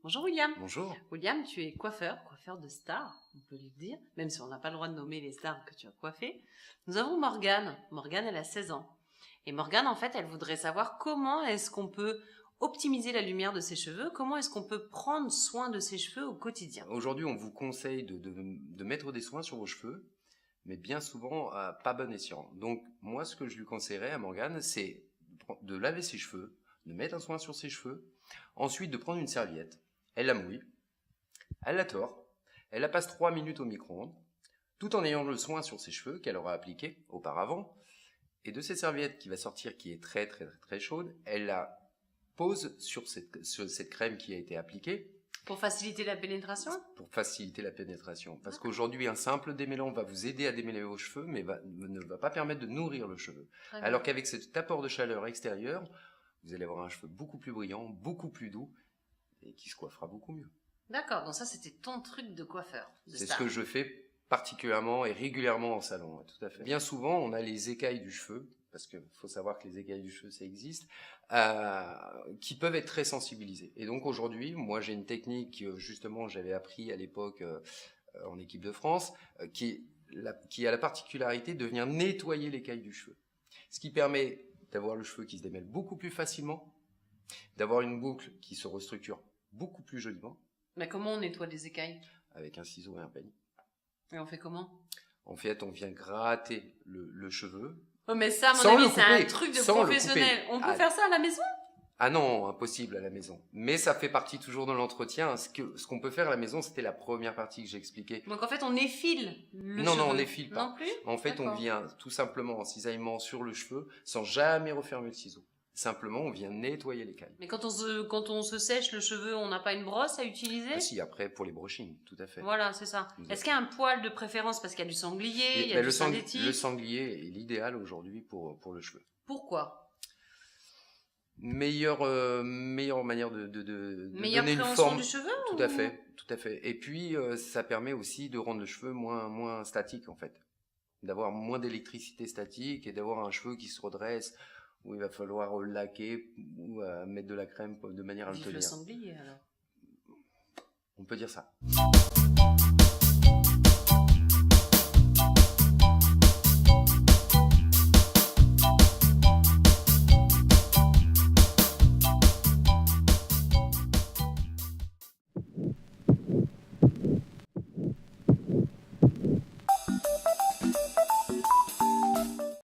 Bonjour William. Bonjour. William, tu es coiffeur de stars, on peut le dire, même si on n'a pas le droit de nommer les stars que tu as coiffées. Nous avons Morgane. Morgane, elle a 16 ans. Et Morgane, en fait, elle voudrait savoir comment est-ce qu'on peut optimiser la lumière de ses cheveux, comment est-ce qu'on peut prendre soin de ses cheveux au quotidien. Aujourd'hui, on vous conseille de mettre des soins sur vos cheveux, mais bien souvent à pas bon escient. Donc, moi, ce que je lui conseillerais à Morgane, c'est de laver ses cheveux, de mettre un soin sur ses cheveux, ensuite de prendre une serviette, elle la mouille, elle la tord, elle la passe 3 minutes au micro-ondes, tout en ayant le soin sur ses cheveux qu'elle aura appliqué auparavant, et de cette serviette qui va sortir, qui est très très très chaude, elle la pose sur cette crème qui a été appliquée. Pour faciliter la pénétration ? Pour faciliter la pénétration. Parce qu'aujourd'hui, un simple démêlant va vous aider à démêler vos cheveux, mais ne va pas permettre de nourrir le cheveu. Alors qu'avec cet apport de chaleur extérieure, vous allez avoir un cheveu beaucoup plus brillant, beaucoup plus doux, et qui se coiffera beaucoup mieux. D'accord, donc ça c'était ton truc de coiffeur. C'est ce que je fais particulièrement et régulièrement en salon, tout à fait. Bien souvent, on a les écailles du cheveu, parce qu'il faut savoir que les écailles du cheveu, ça existe, qui peuvent être très sensibilisées. Et donc aujourd'hui, moi j'ai une technique que justement j'avais appris à l'époque en équipe de France, qui a la particularité de venir nettoyer l'écaille du cheveu. Ce qui permet d'avoir le cheveu qui se démêle beaucoup plus facilement, d'avoir une boucle qui se restructure beaucoup plus joliment. Mais comment on nettoie les écailles ? Avec un ciseau et un peigne. Et on fait comment ? En fait, on vient gratter le cheveu. Oh mais ça, à mon avis, c'est un truc de sans professionnel. On peut faire ça à la maison ? Ah non, impossible à la maison. Mais ça fait partie toujours de l'entretien. Ce qu'on peut faire à la maison, c'était la première partie que j'ai expliquée. Donc en fait, on effile le cheveu. Non, on n'effile pas. Non plus ? En fait, on vient tout simplement en cisaillement sur le cheveu sans jamais refermer le ciseau. Simplement, on vient nettoyer l'écaille. Mais quand on se sèche le cheveu, on n'a pas une brosse à utiliser ? Ah si, après, pour les brushings, tout à fait. Voilà, c'est ça. Est-ce qu'il y a un poil de préférence ? Parce qu'il y a du sanglier, il y a du synthétique. Le sanglier est l'idéal aujourd'hui pour le cheveu. Pourquoi ? Meilleure manière de donner une forme du cheveu ? Tout à fait. Et puis, ça permet aussi de rendre le cheveu moins statique, en fait. D'avoir moins d'électricité statique et d'avoir un cheveu qui se redresse, où il va falloir laquer ou mettre de la crème de manière à le tenir. Vive le sanglier, alors. On peut dire ça.